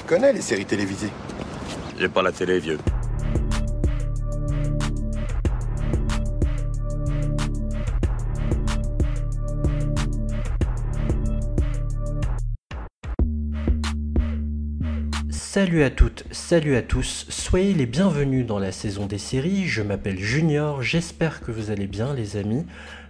connais les séries télévisées. J'ai pas la télé, vieux. Salut à toutes, salut à tous, soyez les bienvenus dans la saison des séries, je m'appelle Junior, j'espère que vous allez bien les amis.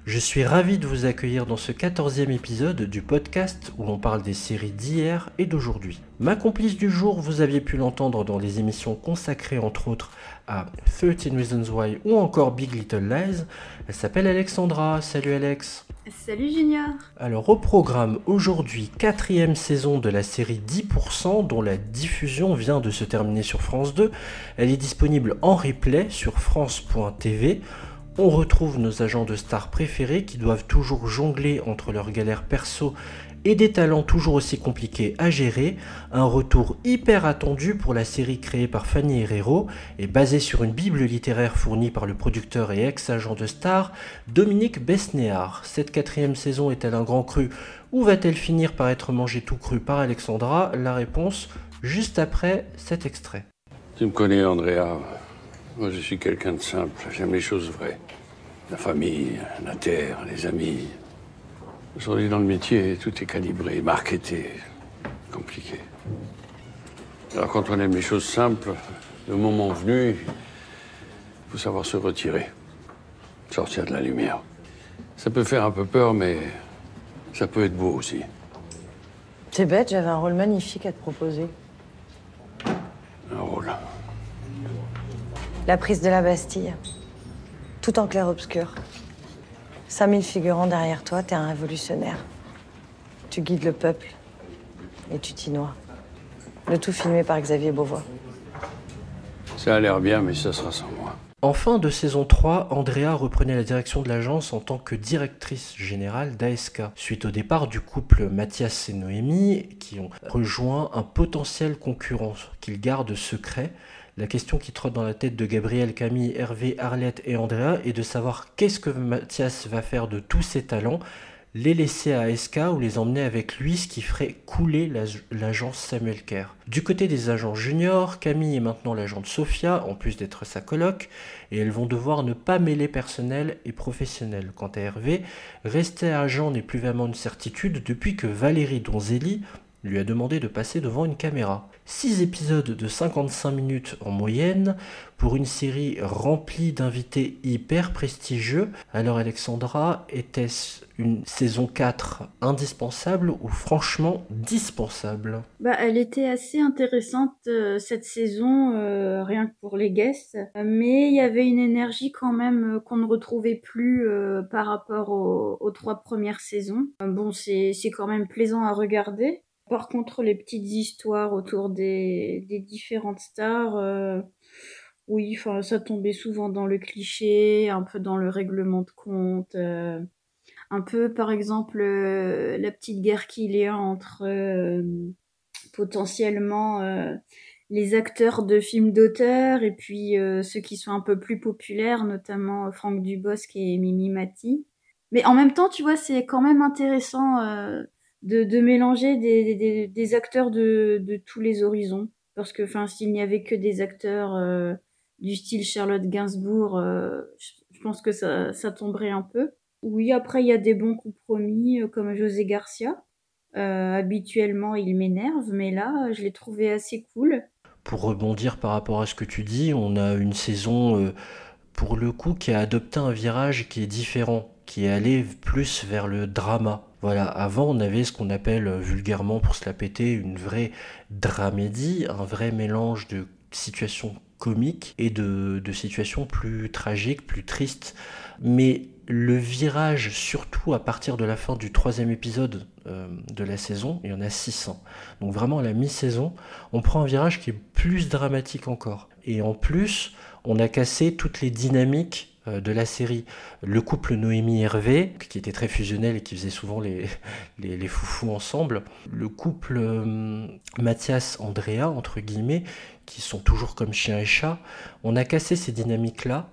Je suis ravi de vous accueillir dans ce 14e épisode du podcast où l'on parle des séries d'hier et d'aujourd'hui. Ma complice du jour, vous aviez pu l'entendre dans les émissions consacrées entre autres à 13 Reasons Why ou encore Big Little Lies. Elle s'appelle Alexandra, salut Alex. Salut Junior. Alors au programme aujourd'hui, 4e saison de la série 10% dont la diffusion vient de se terminer sur France 2. Elle est disponible en replay sur France.tv. On retrouve nos agents de stars préférés qui doivent toujours jongler entre leurs galères perso et des talents toujours aussi compliqués à gérer. Un retour hyper attendu pour la série créée par Fanny Herrero et basée sur une bible littéraire fournie par le producteur et ex-agent de stars Dominique Besnéard. Cette 4e saison est-elle un grand cru ou va-t-elle finir par être mangée tout cru par Alexandra? La réponse juste après cet extrait. Tu me connais, Andrea. Moi, je suis quelqu'un de simple. J'aime les choses vraies. La famille, la terre, les amis. Aujourd'hui, dans le métier, tout est calibré, marketé, compliqué. Alors, quand on aime les choses simples, le moment venu, il faut savoir se retirer, sortir de la lumière. Ça peut faire un peu peur, mais ça peut être beau aussi. C'est bête, j'avais un rôle magnifique à te proposer. Un rôle. La prise de la Bastille. Tout en clair-obscur. 5000 figurants derrière toi, t'es un révolutionnaire. Tu guides le peuple. Et tu t'y noies. Le tout filmé par Xavier Beauvois. Ça a l'air bien, mais ça sera sans moi. En fin de saison 3, Andrea reprenait la direction de l'agence en tant que directrice générale d'ASK, suite au départ du couple Mathias et Noémie, qui ont rejoint un potentiel concurrent qu'ils gardent secret. La question qui trotte dans la tête de Gabriel, Camille, Hervé, Arlette et Andrea est de savoir qu'est-ce que Mathias va faire de tous ses talents, les laisser à ASK ou les emmener avec lui, ce qui ferait couler l'agence Samuel Kerr. Du côté des agents juniors, Camille est maintenant l'agent de Sophia, en plus d'être sa coloc, et elles vont devoir ne pas mêler personnel et professionnel. Quant à Hervé, rester agent n'est plus vraiment une certitude depuis que Valérie Donzelli lui a demandé de passer devant une caméra. 6 épisodes de 55 minutes en moyenne pour une série remplie d'invités hyper prestigieux. Alors Alexandra, était-ce une saison 4 indispensable ou franchement dispensable? Elle était assez intéressante cette saison, rien que pour les guests. Mais il y avait une énergie quand même qu'on ne retrouvait plus par rapport aux 3 premières saisons. C'est quand même plaisant à regarder. Par contre, les petites histoires autour des différentes stars, oui, ça tombait souvent dans le cliché, un peu dans le règlement de compte, un peu, par exemple, la petite guerre qu'il y a entre potentiellement les acteurs de films d'auteur et puis ceux qui sont un peu plus populaires, notamment Franck Dubosc et Mimi Mati. Mais en même temps, tu vois, c'est quand même intéressant de mélanger des acteurs de tous les horizons. Parce que s'il n'y avait que des acteurs du style Charlotte Gainsbourg, je pense que ça tomberait un peu. Oui, après, il y a des bons compromis comme José Garcia. Habituellement, il m'énerve, mais là, je l'ai trouvé assez cool. Pour rebondir par rapport à ce que tu dis, on a une saison, pour le coup, qui a adopté un virage qui est différent, qui est allé plus vers le drama. Voilà, avant on avait ce qu'on appelle vulgairement, pour se la péter, une vraie dramédie, un vrai mélange de situations comiques et de situations plus tragiques, plus tristes. Mais le virage, surtout à partir de la fin du 3e épisode de la saison, il y en a 600. Donc vraiment à la mi-saison, on prend un virage qui est plus dramatique encore. Et en plus, on a cassé toutes les dynamiques de la série. Le couple Noémie-Hervé, qui était très fusionnel et qui faisait souvent les foufous ensemble. Le couple Mathias-Andrea, entre guillemets, qui sont toujours comme chien et chat. On a cassé ces dynamiques-là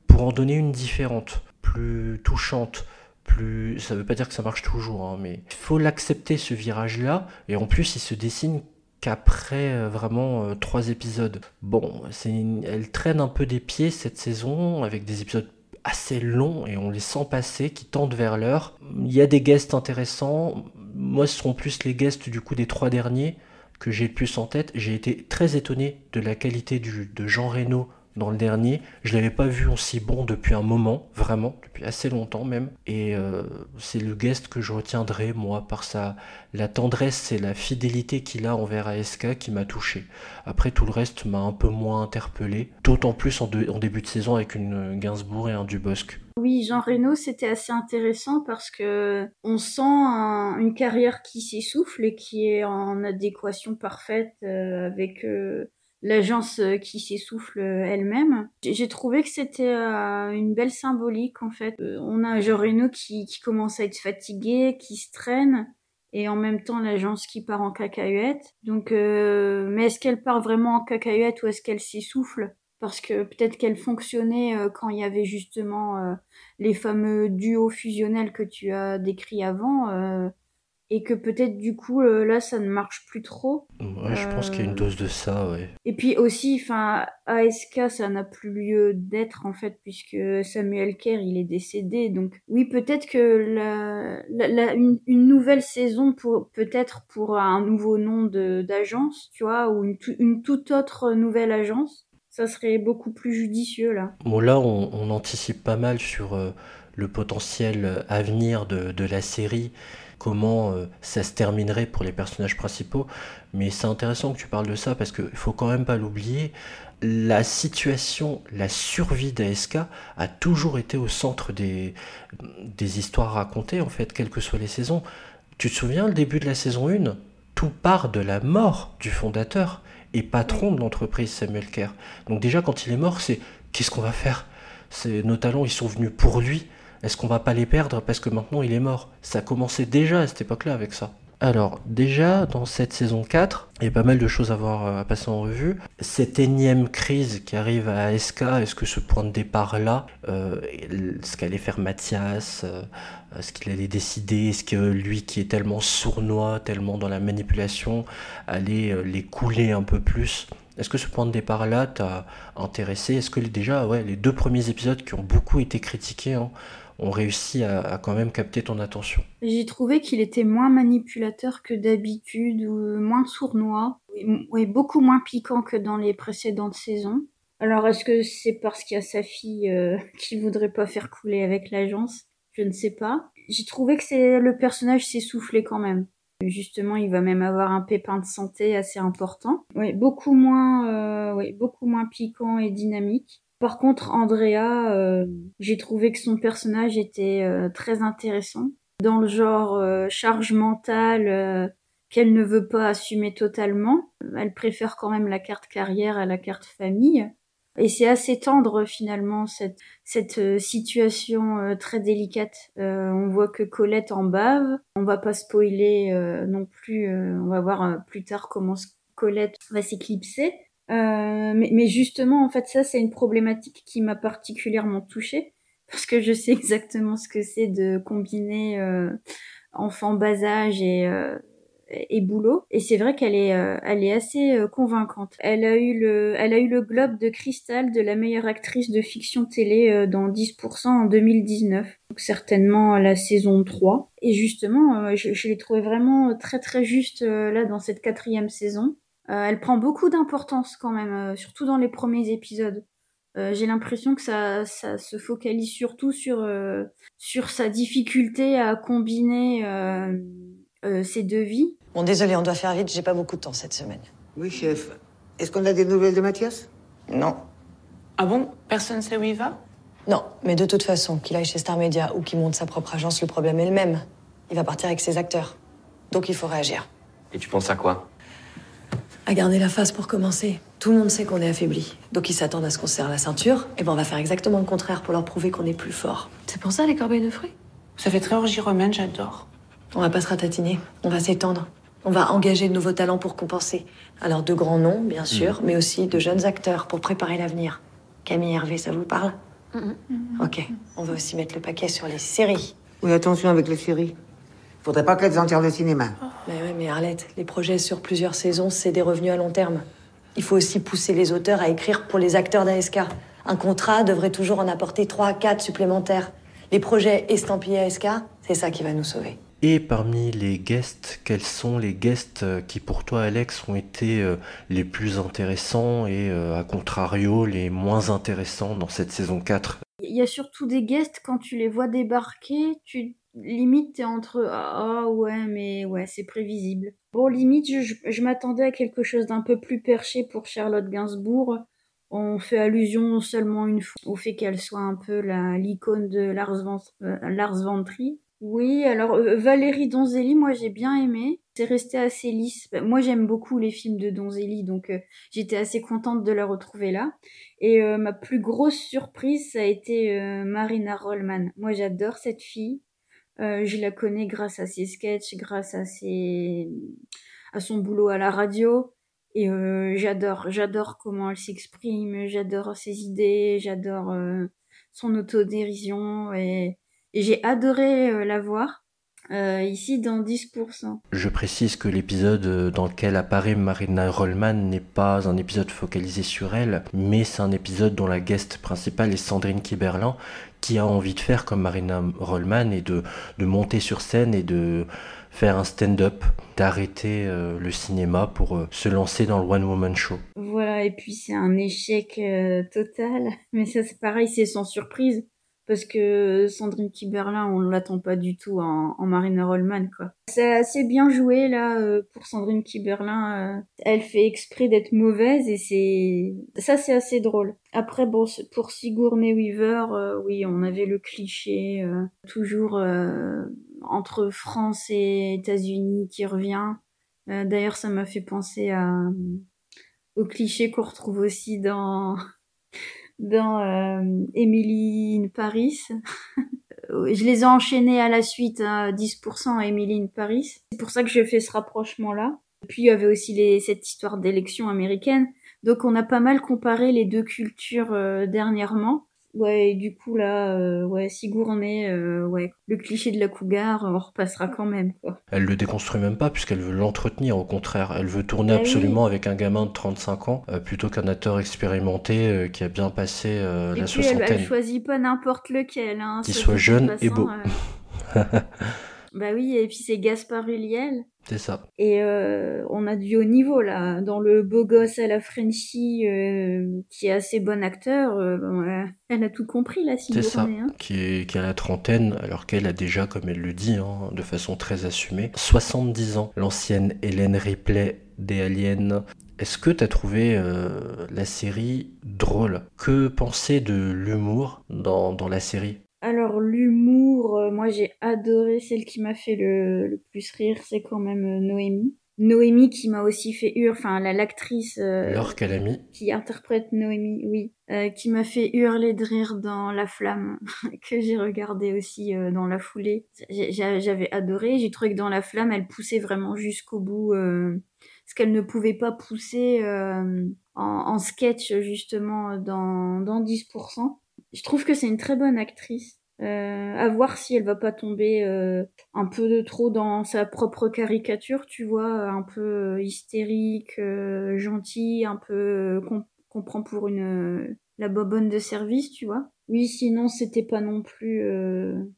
pour en donner une différente, plus touchante, plus... Ça veut pas dire que ça marche toujours, hein, mais il faut l'accepter, ce virage-là. Et en plus, il se dessine qu'après vraiment 3 épisodes. Bon, elle traîne un peu des pieds cette saison avec des épisodes assez longs et on les sent passer, qui tendent vers l'heure. Il y a des guests intéressants. Moi, ce seront plus les guests du coup des 3 derniers que j'ai le plus en tête. J'ai été très étonné de la qualité de Jean Reno dans le dernier. Je l'avais pas vu aussi bon depuis un moment, vraiment, depuis assez longtemps même. Et c'est le guest que je retiendrai, moi, par la tendresse et la fidélité qu'il a envers ASK qui m'a touché. Après, tout le reste m'a un peu moins interpellé, d'autant plus en début de saison avec une Gainsbourg et un Dubosc. Oui, Jean Reno, c'était assez intéressant parce que on sent une carrière qui s'essouffle et qui est en adéquation parfaite avec l'agence qui s'essouffle elle-même. J'ai trouvé que c'était une belle symbolique en fait. On a Jean Reno qui commence à être fatigué, qui se traîne, et en même temps l'agence qui part en cacahuète. Donc, mais est-ce qu'elle part vraiment en cacahuète ou est-ce qu'elle s'essouffle ? Parce que peut-être qu'elle fonctionnait quand il y avait justement les fameux duos fusionnels que tu as décrits avant, et que peut-être du coup là ça ne marche plus trop. Ouais, je pense qu'il y a une dose de ça, ouais. Et puis aussi, enfin, ASK, ça n'a plus lieu d'être en fait puisque Samuel Kerr il est décédé. Donc oui, peut-être que une nouvelle saison peut-être pour un nouveau nom d'agence, tu vois, ou une toute autre nouvelle agence. Ça serait beaucoup plus judicieux, là. Bon, là, on anticipe pas mal sur le potentiel avenir de la série, comment ça se terminerait pour les personnages principaux. Mais c'est intéressant que tu parles de ça parce qu'il faut quand même pas l'oublier. La situation, la survie d'ASK a toujours été au centre des histoires racontées, en fait, quelles que soient les saisons. Tu te souviens, le début de la saison 1, tout part de la mort du fondateur et patron de l'entreprise, Samuel Kerr. Donc déjà, quand il est mort, c'est qu'est-ce qu'on va faire ? Nos talents, ils sont venus pour lui. Est-ce qu'on va pas les perdre parce que maintenant il est mort ? Ça a commencé déjà à cette époque-là avec ça. Alors, déjà, dans cette saison 4, il y a pas mal de choses à passer en revue. Cette énième crise qui arrive à ASK, est-ce que ce point de départ-là, ce qu'allait faire Mathias, ce qu'il allait décider, est-ce que lui qui est tellement sournois, tellement dans la manipulation, allait les couler un peu plus ? Est-ce que ce point de départ-là t'a intéressé ? Est-ce que déjà, les 2 premiers épisodes qui ont beaucoup été critiqués, ont réussi à quand même capter ton attention? J'ai trouvé qu'il était moins manipulateur que d'habitude, ou moins sournois, et beaucoup moins piquant que dans les précédentes saisons. Alors, est-ce que c'est parce qu'il y a sa fille qui voudrait pas faire couler avec l'agence ? Je ne sais pas. J'ai trouvé que le personnage s'essoufflait quand même. Justement, il va même avoir un pépin de santé assez important. Beaucoup moins piquant et dynamique. Par contre, Andrea, j'ai trouvé que son personnage était très intéressant. Dans le genre charge mentale qu'elle ne veut pas assumer totalement. Elle préfère quand même la carte carrière à la carte famille. Et c'est assez tendre finalement cette situation très délicate. On voit que Colette en bave. On va pas spoiler non plus. On va voir plus tard comment Colette va s'éclipser. Mais justement, en fait, ça, c'est une problématique qui m'a particulièrement touchée parce que je sais exactement ce que c'est de combiner enfant bas âge et boulot. Et c'est vrai qu'elle est assez convaincante. Elle a eu le Globe de Cristal de la meilleure actrice de fiction télé dans 10% en 2019. Donc certainement la saison 3. Et justement, je l'ai trouvée vraiment très très juste là dans cette 4e saison. Elle prend beaucoup d'importance quand même, surtout dans les premiers épisodes. J'ai l'impression que ça se focalise surtout sur sa difficulté à combiner ces 2 vies. Bon, désolé, on doit faire vite, j'ai pas beaucoup de temps cette semaine. Oui, chef. Est-ce qu'on a des nouvelles de Mathias ? Non. Ah bon ? Personne sait où il va ? Non, mais de toute façon, qu'il aille chez Star Media ou qu'il monte sa propre agence, le problème est le même. Il va partir avec ses acteurs. Donc il faut réagir. Et tu penses à quoi ? À garder la face pour commencer. Tout le monde sait qu'on est affaibli. Donc ils s'attendent à ce qu'on se serre la ceinture. Et ben on va faire exactement le contraire pour leur prouver qu'on est plus fort. C'est pour ça les corbeilles de fruits ? Ça fait très orgie romaine, j'adore. On va pas se ratatiner. On va s'étendre. On va engager de nouveaux talents pour compenser. Alors de grands noms, bien sûr, mais aussi de jeunes acteurs pour préparer l'avenir. Camille Hervé, ça vous parle ? Ok. On va aussi mettre le paquet sur les séries. Oui, attention avec les séries. Faudrait pas qu'elles enterrent le cinéma. Mais Arlette, les projets sur plusieurs saisons, c'est des revenus à long terme. Il faut aussi pousser les auteurs à écrire pour les acteurs d'ASK. Un contrat devrait toujours en apporter 3 à 4 supplémentaires. Les projets estampillés ASK, c'est ça qui va nous sauver. Et parmi les guests, quels sont les guests qui pour toi, Alex, ont été les plus intéressants et à contrario les moins intéressants dans cette saison 4? Il y a surtout des guests, quand tu les vois débarquer, limite t'es entre ah ouais mais ouais c'est prévisible. Bon limite je m'attendais à quelque chose d'un peu plus perché pour Charlotte Gainsbourg. On fait allusion seulement une fois au fait qu'elle soit un peu l'icône de Lars von Trier. Oui, alors Valérie Donzelli, moi j'ai bien aimé. C'est resté assez lisse. Moi j'aime beaucoup les films de Donzelli, donc j'étais assez contente de la retrouver là. Et ma plus grosse surprise, ça a été Marina Rollman. Moi j'adore cette fille. Je la connais grâce à ses sketchs, grâce à son boulot à la radio. Et j'adore comment elle s'exprime, j'adore ses idées, j'adore son autodérision et j'ai adoré la voir ici dans 10%. Je précise que l'épisode dans lequel apparaît Marina Rollman n'est pas un épisode focalisé sur elle, mais c'est un épisode dont la guest principale est Sandrine Kiberlin, qui a envie de faire comme Marina Rollman et de monter sur scène et de faire un stand-up, d'arrêter le cinéma pour se lancer dans le One Woman Show. Voilà, et puis c'est un échec total, mais ça c'est pareil, c'est sans surprise. Parce que Sandrine Kiberlin, on l'attend pas du tout en Marina Rollman, quoi. C'est assez bien joué, là, pour Sandrine Kiberlin. Elle fait exprès d'être mauvaise et c'est assez drôle. Après, bon, pour Sigourney Weaver, oui, on avait le cliché, toujours entre France et États-Unis qui revient. D'ailleurs, ça m'a fait penser au cliché qu'on retrouve aussi dans Emily in Paris. Je les ai enchaînés à la suite, 10% à Emily in Paris. C'est pour ça que je fais ce rapprochement-là. Puis il y avait aussi cette histoire d'élection américaine. Donc on a pas mal comparé les deux cultures dernièrement. Ouais, et du coup là, Sigourney, le cliché de la cougar, on repassera quand même, quoi. Elle le déconstruit même pas puisqu'elle veut l'entretenir, au contraire. Elle veut tourner absolument avec un gamin de 35 ans plutôt qu'un acteur expérimenté qui a bien passé la soixantaine. Elle choisit pas n'importe lequel, hein. Qui soit jeune et beau. Bah oui, et puis c'est Gaspard Ulliel. C'est ça. Et on a du haut niveau, là. Dans le beau gosse à la Frenchie, qui est assez bon acteur, elle a tout compris, la Sigourney. C'est ça, hein. qui a la trentaine, alors qu'elle a déjà, comme elle le dit, de façon très assumée, 70 ans. L'ancienne Ellen Ripley des Aliens. Est-ce que t'as trouvé la série drôle? Que penser de l'humour dans la série? Alors l'humour, moi j'ai adoré, celle qui m'a fait le plus rire, c'est quand même Noémie. Noémie qui m'a aussi fait hurler, enfin l'actrice Laure Calamy qui interprète Noémie, oui, qui m'a fait hurler de rire dans La Flamme, que j'ai regardé aussi dans la foulée. J'avais adoré, j'ai trouvé que dans La Flamme, elle poussait vraiment jusqu'au bout ce qu'elle ne pouvait pas pousser en sketch justement dans 10%. Je trouve que c'est une très bonne actrice. À voir si elle va pas tomber un peu de trop dans sa propre caricature, tu vois, un peu hystérique, gentille, un peu qu'on prend pour la bobonne de service, tu vois. Oui, sinon c'était pas non plus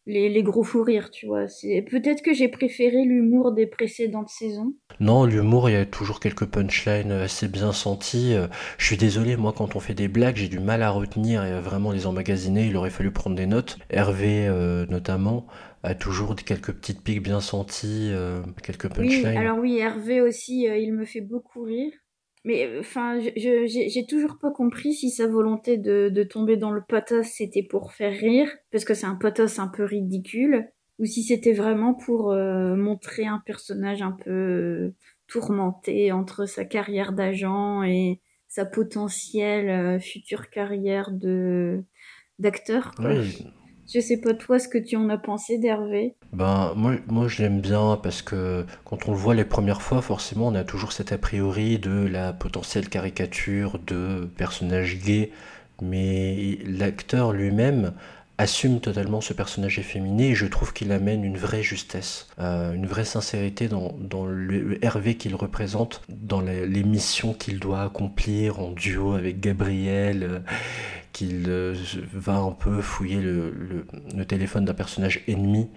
les gros fous rires, tu vois. Peut-être que j'ai préféré l'humour des précédentes saisons. Non, l'humour, il y a toujours quelques punchlines assez bien senties. Je suis désolé, moi, quand on fait des blagues, j'ai du mal à retenir et à vraiment les emmagasiner. Il aurait fallu prendre des notes. Hervé, notamment, a toujours quelques petites piques bien senties, quelques punchlines. Oui, alors oui, Hervé aussi, il me fait beaucoup rire. Mais enfin, j'ai toujours pas compris si sa volonté de tomber dans le pathos c'était pour faire rire, parce que c'est un pathos un peu ridicule, ou si c'était vraiment pour montrer un personnage un peu tourmenté entre sa carrière d'agent et sa potentielle future carrière d'acteur, quoi. Oui. Je sais pas toi ce que tu en as pensé d'Hervé. Ben moi je l'aime bien parce que quand on le voit les premières fois, forcément on a toujours cet a priori de la potentielle caricature de personnage gay, mais l'acteur lui-même assume totalement ce personnage efféminé et je trouve qu'il amène une vraie justesse, une vraie sincérité dans le Hervé qu'il représente, dans les missions qu'il doit accomplir en duo avec Gabriel, qu'il va un peu fouiller le téléphone d'un personnage ennemi.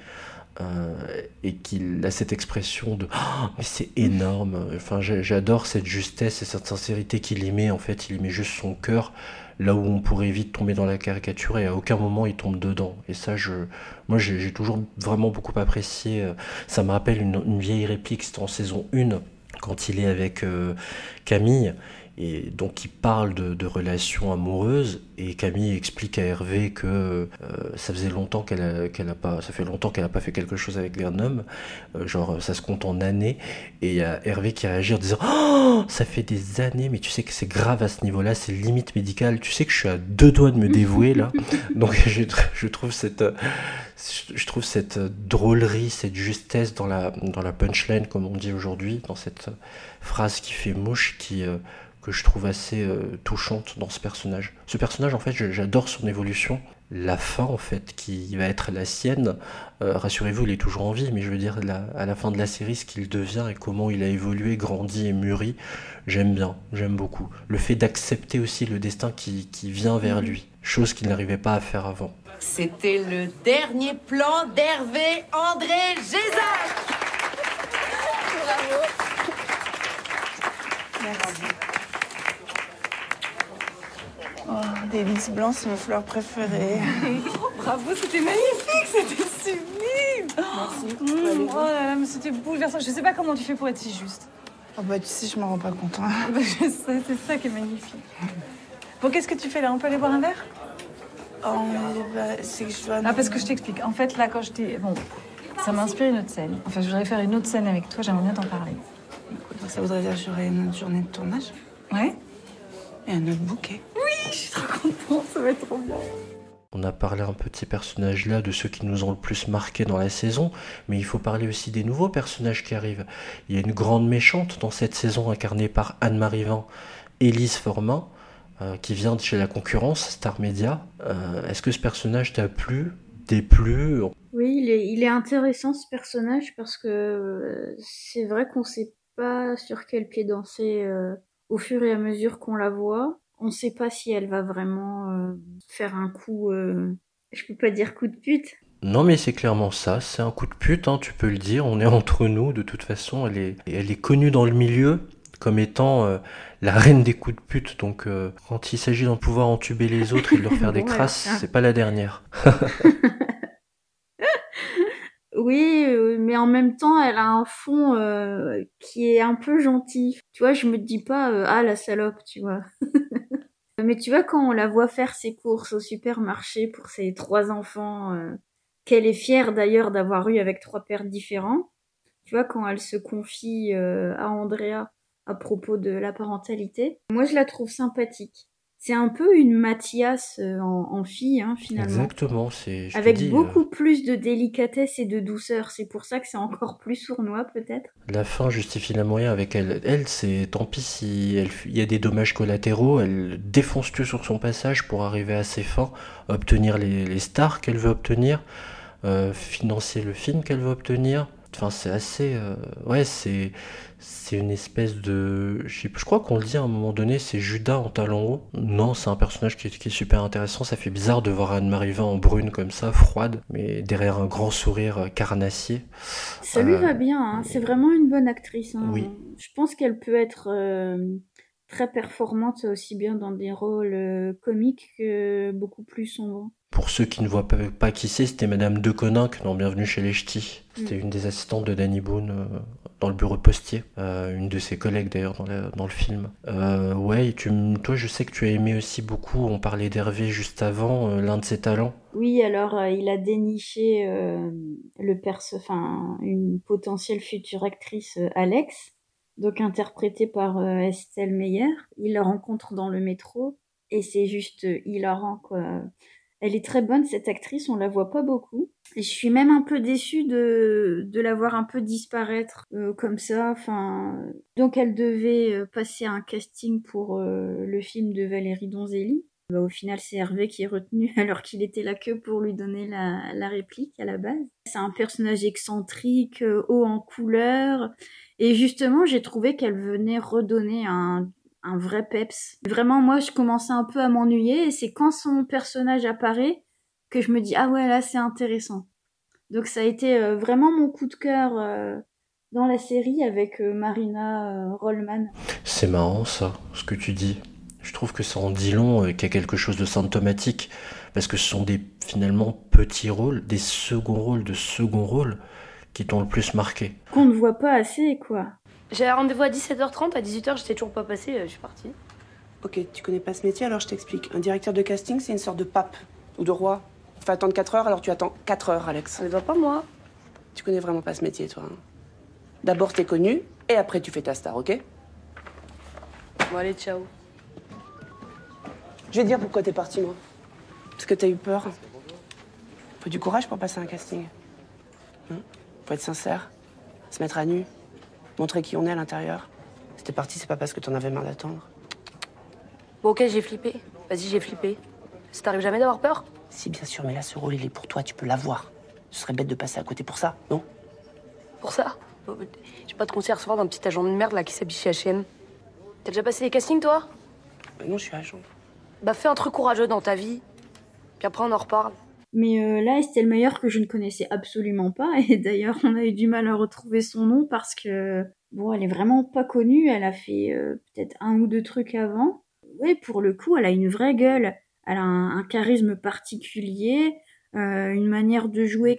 Et qu'il a cette expression de oh, mais c'est énorme. Enfin, j'adore cette justesse et cette sincérité qu'il y met. En fait, il y met juste son cœur là où on pourrait vite tomber dans la caricature et à aucun moment il tombe dedans. Et ça, moi, j'ai toujours vraiment beaucoup apprécié. Ça me rappelle une vieille réplique, c'était en saison 1 quand il est avec Camille. Et donc il parle de relations amoureuses et Camille explique à Hervé que ça faisait longtemps ça fait longtemps qu'elle a pas fait quelque chose avec un homme, genre ça se compte en années, et il y a Hervé qui réagit en disant oh, ça fait des années, mais tu sais que c'est grave à ce niveau-là, c'est limite médical, tu sais que je suis à 2 doigts de me dévouer là. Donc je trouve cette drôlerie, cette justesse dans la punchline comme on dit aujourd'hui, dans cette phrase qui fait mouche, que je trouve assez touchante dans ce personnage. Ce personnage, en fait, j'adore son évolution. La fin, en fait, qui va être la sienne, rassurez-vous, il est toujours en vie, mais je veux dire, à la fin de la série, ce qu'il devient et comment il a évolué, grandi et mûri, j'aime bien, j'aime beaucoup. Le fait d'accepter aussi le destin qui vient vers lui, chose qu'il n'arrivait pas à faire avant. C'était le dernier plan d'Hervé André Gézac. Bravo. Merci. Oh, des lys blancs, c'est mes fleurs préférées. Bravo, c'était magnifique, c'était sublime. Merci. Oh là là, mais c'était bouleversant. Je sais pas comment tu fais pour être si juste. Oh bah tu sais, je m'en rends pas compte. Hein. Je sais, c'est ça qui est magnifique. Bon, qu'est-ce que tu fais là? On peut aller boire un verre? Oh, mais bah, c'est que je dois... Ah, parce que je t'explique. En fait, là, quand je t'ai... Bon, ça m'a inspiré une autre scène. Enfin, je voudrais faire une autre scène avec toi, j'aimerais bien t'en parler. Donc ça voudrait dire que j'aurai une autre journée de tournage Ouais? et un autre bouquet. Oui, je suis trop contente, ça va être trop bien. On a parlé un peu de ces personnages-là, de ceux qui nous ont le plus marqué dans la saison, mais il faut parler aussi des nouveaux personnages qui arrivent. Il y a une grande méchante dans cette saison incarnée par Anne-Marie Van, Élise Formin, qui vient de chez la concurrence, Star Media. Est-ce que ce personnage t'a plu, déplu? Oui, il est intéressant ce personnage parce que c'est vrai qu'on sait pas sur quel pied danser au fur et à mesure qu'on la voit. On sait pas si elle va vraiment faire un coup, je peux pas dire coup de pute. Non mais c'est clairement ça, c'est un coup de pute, hein, tu peux le dire, on est entre nous, de toute façon, elle est connue dans le milieu comme étant la reine des coups de pute, donc quand il s'agit d'en pouvoir entuber les autres et de leur faire des Bon, crasses, alors, c'est pas la dernière. Oui, mais en même temps, elle a un fond qui est un peu gentil. Tu vois, je me dis pas ah la salope, tu vois. Mais tu vois, quand on la voit faire ses courses au supermarché pour ses 3 enfants, qu'elle est fière d'ailleurs d'avoir eu avec 3 pères différents, tu vois, quand elle se confie à Andrea à propos de la parentalité, moi je la trouve sympathique. C'est un peu une Mathias en fille, hein, finalement. Exactement, c'est... je te Avec dis, beaucoup plus de délicatesse et de douceur. C'est pour ça que c'est encore plus sournois, peut-être. la fin justifie la moyen avec elle. Elle, c'est tant pis si il y a des dommages collatéraux, elle défonce tout sur son passage pour arriver à ses fins, obtenir les stars qu'elle veut obtenir, financer le film qu'elle veut obtenir. Enfin, c'est assez... ouais, c'est une espèce de... Je crois qu'on le dit à un moment donné, c'est Judas en talons hauts. Non, c'est un personnage qui est super intéressant. Ça fait bizarre de voir Anne-Marie Van en brune comme ça, froide, mais derrière un grand sourire carnassier. Ça lui va bien, hein. C'est vraiment une bonne actrice. Hein. Oui. Je pense qu'elle peut être très performante aussi bien dans des rôles comiques que beaucoup plus sombres. Pour ceux qui ne voient pas qui c'est, c'était Madame Deconinck dans Bienvenue chez les Ch'tis. C'était une des assistantes de Danny Boone dans le bureau postier. Une de ses collègues d'ailleurs dans le film. Ouais, toi je sais que tu as aimé aussi beaucoup, on parlait d'Hervé juste avant, l'un de ses talents. Oui, alors il a déniché une potentielle future actrice, Alex, donc interprétée par Estelle Meyer. Il la rencontre dans le métro et c'est juste hilarant, quoi. Elle est très bonne, cette actrice, on la voit pas beaucoup. Et je suis même un peu déçue de la voir un peu disparaître comme ça. Enfin, donc elle devait passer un casting pour le film de Valérie Donzelli. Au final, c'est Hervé qui est retenu alors qu'il était là que pour lui donner la réplique à la base. C'est un personnage excentrique, haut en couleur. Et justement, j'ai trouvé qu'elle venait redonner un vrai peps. Vraiment, moi, je commençais un peu à m'ennuyer. Et c'est quand son personnage apparaît que je me dis « Ah ouais, là, c'est intéressant ». Donc ça a été vraiment mon coup de cœur dans la série avec Marina Rollman. C'est marrant ça, ce que tu dis. Je trouve que ça en dit long, qu'il y a quelque chose de symptomatique, parce que ce sont des finalement petits rôles, des seconds rôles de second rôle qui t'ont le plus marqué. Qu'on ne voit pas assez, quoi. J'avais rendez-vous à 17h30, à 18h, j'étais toujours pas passée, je suis partie. Ok, tu connais pas ce métier, alors je t'explique. Un directeur de casting, c'est une sorte de pape ou de roi. Il faut attendre 4 heures, alors tu attends 4 heures, Alex. Ça ne va pas, moi. Tu connais vraiment pas ce métier, toi. Hein. D'abord, t'es connu, et après, tu fais ta star, ok? Bon, allez, ciao. Je vais te dire pourquoi t'es parti, moi. Parce que t'as eu peur. Faut du courage pour passer un casting. Faut être sincère, se mettre à nu, montrer qui on est à l'intérieur. Si t'es parti, c'est pas parce que t'en avais marre d'attendre. Bon, ok, j'ai flippé. Vas-y, j'ai flippé. Ça t'arrive jamais d'avoir peur? Si, bien sûr, mais là, ce rôle, il est pour toi, tu peux l'avoir. Ce serait bête de passer à côté pour ça, non? Pour ça? J'ai pas de concert ce soir d'un petit agent de merde là qui s'habille chez H&M. T'as déjà passé les castings, toi? Non, je suis agent. Bah, fais un truc courageux dans ta vie. Puis après, on en reparle. Mais là, Estelle Meyer, que je ne connaissais absolument pas, et d'ailleurs, on a eu du mal à retrouver son nom parce que, bon, elle est vraiment pas connue, elle a fait peut-être 1 ou 2 trucs avant. Ouais, pour le coup, elle a une vraie gueule, elle a un charisme particulier, une manière de jouer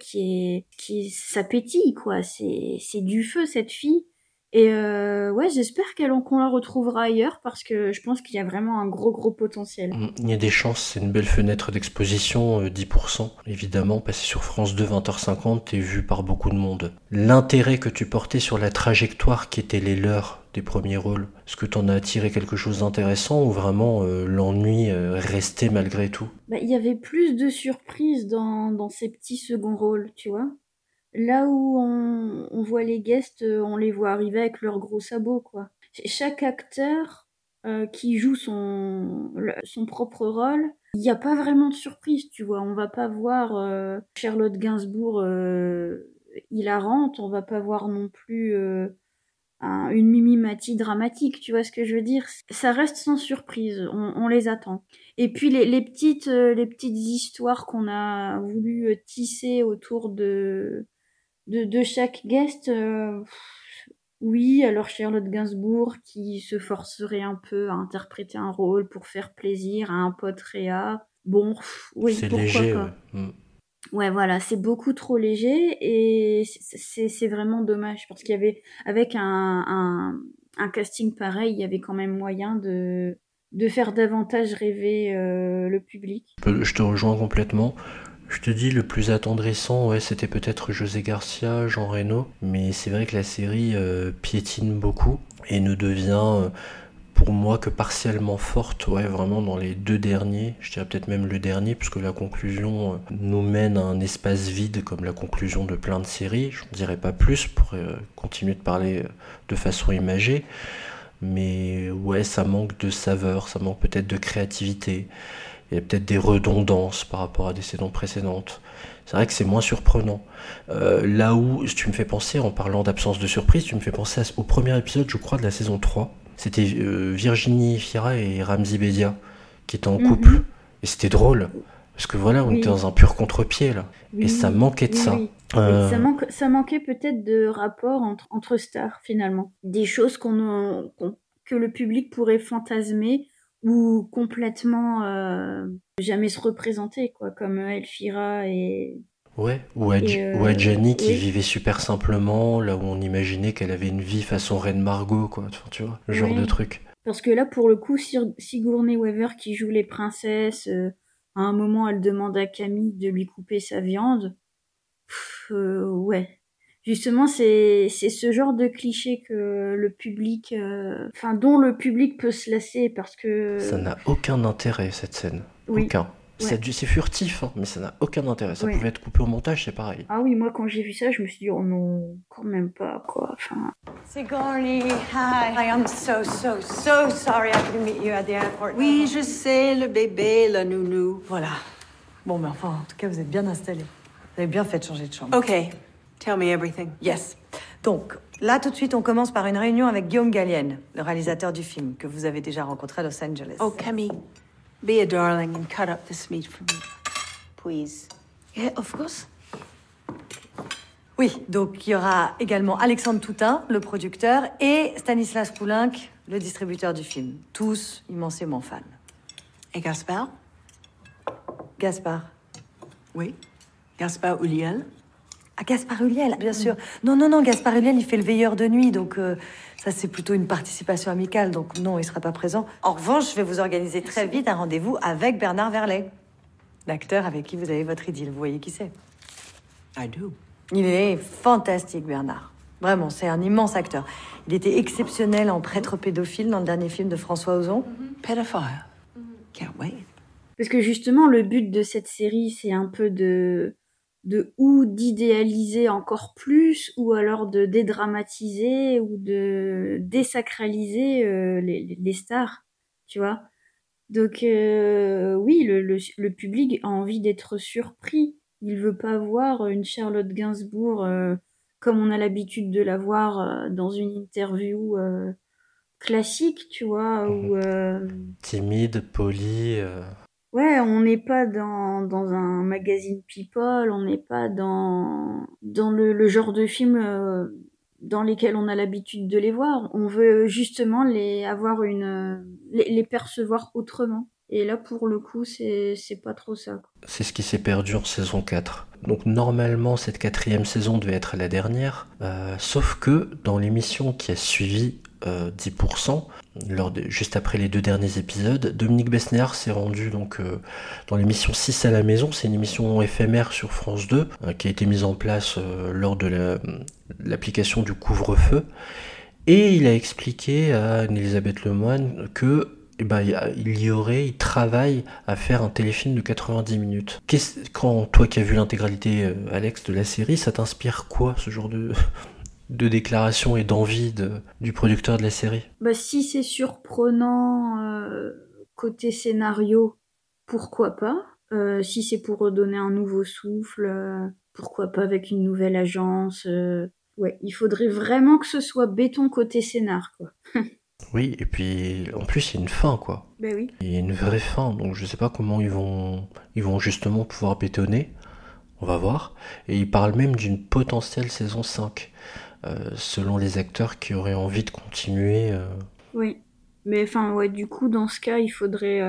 ça pétille, quoi, c'est du feu, cette fille. Et ouais, j'espère qu'on la retrouvera ailleurs parce que je pense qu'il y a vraiment un gros potentiel. Il y a des chances, c'est une belle fenêtre d'exposition, 10%. Évidemment, passer sur France 2, 20h50, t'es vu par beaucoup de monde. L'intérêt que tu portais sur la trajectoire qui était les leurs des premiers rôles, est-ce que t'en as attiré quelque chose d'intéressant ou vraiment l'ennui restait malgré tout? Bah, il y avait plus de surprises dans ces petits seconds rôles, tu vois. Là où on voit les guests, on les voit arriver avec leurs gros sabots, quoi. Chaque acteur qui joue son propre rôle, il n'y a pas vraiment de surprise, tu vois. On va pas voir Charlotte Gainsbourg hilarante, on va pas voir non plus une Mimi Mati dramatique, tu vois ce que je veux dire? Ça reste sans surprise, on les attend. Et puis les petites histoires qu'on a voulu tisser autour de chaque guest, oui, alors Charlotte Gainsbourg qui se forcerait un peu à interpréter un rôle pour faire plaisir à un pote réa. Bon, oui, c'est pourquoi léger, pas. ouais. Ouais, voilà, c'est beaucoup trop léger et c'est vraiment dommage parce qu'il y avait, avec un casting pareil, il y avait quand même moyen de faire davantage rêver le public. Je te rejoins complètement. Je te dis, le plus attendrissant, ouais, c'était peut-être José Garcia, Jean Reno, mais c'est vrai que la série piétine beaucoup et ne devient pour moi que partiellement forte, ouais, vraiment dans les 2 derniers, je dirais peut-être même le dernier, puisque la conclusion nous mène à un espace vide comme la conclusion de plein de séries, je ne dirais pas plus pour continuer de parler de façon imagée, mais ouais, ça manque de saveur, ça manque peut-être de créativité. Il y a peut-être des redondances par rapport à des saisons précédentes. C'est vrai que c'est moins surprenant. Là où tu me fais penser, en parlant d'absence de surprise, tu me fais penser au premier épisode, je crois, de la saison 3. C'était Virginie Fira et Ramzy Bedia qui étaient en couple. Et c'était drôle. Parce que voilà, on était dans un pur contre-pied, là. Oui, et ça manquait de ça. Oui. Ça manquait peut-être de rapport entre stars, finalement. Des choses que le public pourrait fantasmer ou complètement jamais se représenter, quoi, comme Elvira et... Ouais, ou Adjani qui vivait super simplement, là où on imaginait qu'elle avait une vie façon Reine Margot, quoi, tu vois, le genre de truc. Parce que là, pour le coup, Sigourney Weaver qui joue les princesses, à un moment, elle demande à Camille de lui couper sa viande. Ouais. Justement, c'est ce genre de cliché que le public, dont le public peut se lasser parce que... Ça n'a aucun intérêt, cette scène. Oui. Aucun. C'est furtif, hein, mais ça n'a aucun intérêt. Ça Ouais. pouvait être coupé au montage, c'est pareil. Ah oui, moi, quand j'ai vu ça, je me suis dit, oh non, quand même pas, quoi. Enfin, Sigourney, hi. I am so sorry I couldn't meet you at the airport. Oui, je sais, le bébé, la nounou. Voilà. Bon, mais enfin, en tout cas, vous êtes bien installés. Vous avez bien fait de changer de chambre. Okay, tell me everything. Yes. Donc, là, tout de suite, on commence par une réunion avec Guillaume Gallienne, le réalisateur du film, que vous avez déjà rencontré à Los Angeles. Oh, Camille, be a darling and cut up this meat for me, please. Yeah, of course. Oui, donc il y aura également Alexandre Toutain, le producteur, et Stanislas Poulenc, le distributeur du film. Tous immensément fans. Et Gaspard? Gaspard. Oui. Gaspard Ulliel? Ah, Gaspard Ulliel, bien sûr. Non, Gaspard Ulliel, il fait le veilleur de nuit, donc ça, c'est plutôt une participation amicale, donc non, il sera pas présent. En revanche, je vais vous organiser très vite un rendez-vous avec Bernard Verlet, l'acteur avec qui vous avez votre idylle. Vous voyez qui c'est? I do. Il est fantastique, Bernard. Vraiment, c'est un immense acteur. Il était exceptionnel en prêtre pédophile dans le dernier film de François Ozon. Pedophile. Can't wait. parce que justement, le but de cette série, c'est un peu ou d'idéaliser encore plus, ou alors de dédramatiser, ou de désacraliser les stars, tu vois. Donc oui, le public a envie d'être surpris. Il veut pas voir une Charlotte Gainsbourg comme on a l'habitude de la voir dans une interview classique, tu vois, où Timide, poli. ouais, on n'est pas dans un magazine People, on n'est pas dans le genre de film dans lesquels on a l'habitude de les voir. On veut justement les percevoir autrement. Et là, pour le coup, c'est pas trop ça, quoi. C'est ce qui s'est perdu en saison 4. Donc normalement, cette 4e saison devait être la dernière. Sauf que dans l'émission qui a suivi 10%, juste après les 2 derniers épisodes, Dominique Besnéard s'est rendu donc dans l'émission 6 à la maison. C'est une émission éphémère sur France 2 qui a été mise en place lors de l'application du couvre-feu. Et il a expliqué à Anne-Elisabeth Lemoine que il travaille à faire un téléfilm de 90 minutes. Quand toi qui as vu l'intégralité, Alex, de la série, ça t'inspire quoi, ce genre de déclaration et d'envie du producteur de la série? Bah, si c'est surprenant côté scénario, pourquoi pas. Si c'est pour redonner un nouveau souffle, pourquoi pas avec une nouvelle agence. Ouais, il faudrait vraiment que ce soit béton côté scénar, quoi. Oui, et puis en plus il y a une fin, quoi. Ben oui. Il y a une vraie fin, donc je sais pas comment ils vont justement pouvoir bétonner. On va voir. Et ils parlent même d'une potentielle saison 5, selon les acteurs qui auraient envie de continuer. Oui. Mais enfin, ouais, du coup, dans ce cas, il faudrait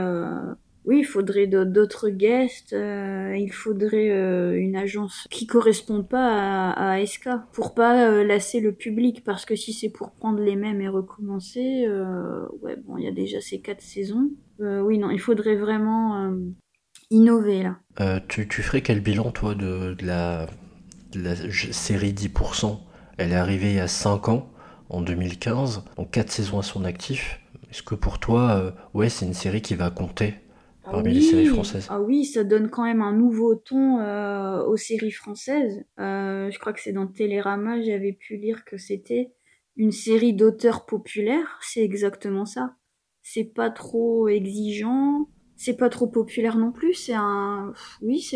d'autres guests, il faudrait une agence qui corresponde pas à ASK pour pas lasser le public, parce que si c'est pour prendre les mêmes et recommencer, ouais, bon, il y a déjà ces 4 saisons. Oui, non, il faudrait vraiment innover là. Tu ferais quel bilan, toi, de la série 10%? Elle est arrivée il y a 5 ans, en 2015, donc 4 saisons à son actif. Est-ce que pour toi, ouais, c'est une série qui va compter parmi les séries françaises? Ah oui, ça donne quand même un nouveau ton aux séries françaises. Je crois que c'est dans Télérama, j'avais pu lire que c'était une série d'auteurs populaires. C'est exactement ça. C'est pas trop exigeant, c'est pas trop populaire non plus. C'est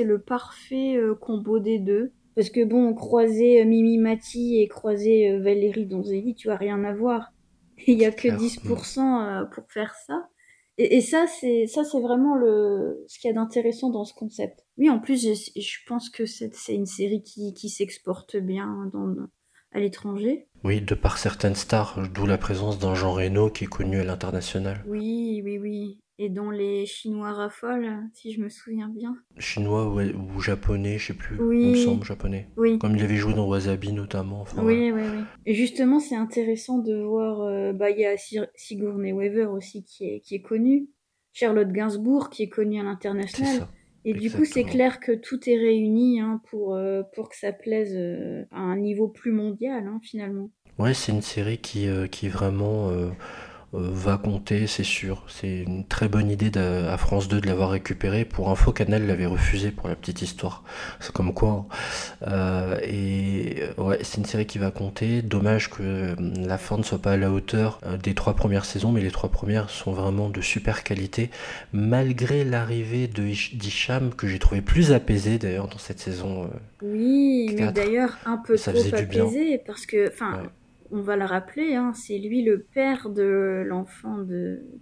le parfait combo des deux. Parce que bon, croiser Mimi Mati et croiser Valérie Donzelli, tu as rien à voir. Il y a que 10% pour faire ça. Et ça, c'est vraiment ce qu'il y a d'intéressant dans ce concept. Oui, en plus, je pense que c'est une série qui s'exporte bien à l'étranger. Oui, de par certaines stars, d'où la présence d'un Jean Reno qui est connu à l'international. Oui. Et dont les Chinois raffolent, si je me souviens bien. Chinois ou japonais, je sais plus. Oui. Il me semble japonais. Oui. Comme il avait joué dans Wasabi notamment. Enfin, oui. Et justement, c'est intéressant de voir. Il y a Sigourney Weaver aussi qui est connue. Charlotte Gainsbourg qui est connue à l'international. C'est ça. Et Exactement. Du coup, c'est clair que tout est réuni pour que ça plaise à un niveau plus mondial, finalement. Ouais, c'est une série qui vraiment va compter, c'est sûr. C'est une très bonne idée à France 2 de l'avoir récupéré. Pour info, Canal l'avait refusé pour la petite histoire. C'est comme quoi. Ouais, c'est une série qui va compter. Dommage que la fin ne soit pas à la hauteur des 3 premières saisons, mais les 3 premières sont vraiment de super qualité. Malgré l'arrivée d'Hicham, que j'ai trouvé plus apaisé d'ailleurs dans cette saison. Oui, 4. mais d'ailleurs un peu Ça trop faisait du bien. apaisé, parce que, Ouais. on va le rappeler, hein, c'est lui le père de l'enfant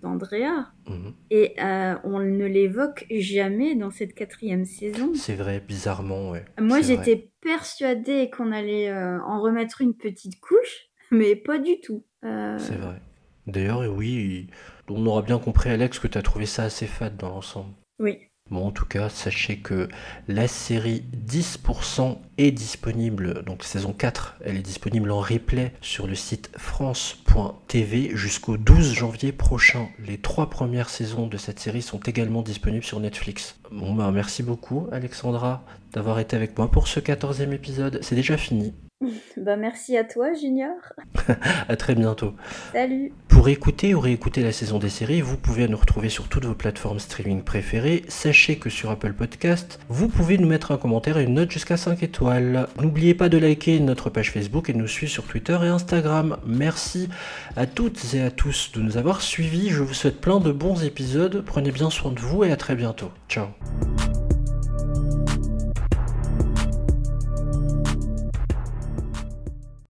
d'Andrea. Mhm. Et on ne l'évoque jamais dans cette 4e saison. C'est vrai, bizarrement, ouais. Moi, C'est vrai. j'étais persuadée qu'on allait en remettre une petite couche, mais pas du tout. C'est vrai. D'ailleurs, oui, on aura bien compris, Alex, que tu as trouvé ça assez fade dans l'ensemble. Oui. Bon, en tout cas, sachez que la série 10% est disponible, donc saison 4, elle est disponible en replay sur le site france.tv jusqu'au 12 janvier prochain. Les 3 premières saisons de cette série sont également disponibles sur Netflix. Bon, bah, merci beaucoup, Alexandra, d'avoir été avec moi pour ce 14e épisode. C'est déjà fini. Bah, merci à toi, Junior. À très bientôt. Salut. Pour écouter ou réécouter la saison des séries, vous pouvez nous retrouver sur toutes vos plateformes streaming préférées. Sachez que sur Apple Podcast, vous pouvez nous mettre un commentaire et une note jusqu'à 5 étoiles. N'oubliez pas de liker notre page Facebook et de nous suivre sur Twitter et Instagram. Merci à toutes et à tous de nous avoir suivis. Je vous souhaite plein de bons épisodes. Prenez bien soin de vous et à très bientôt. Ciao.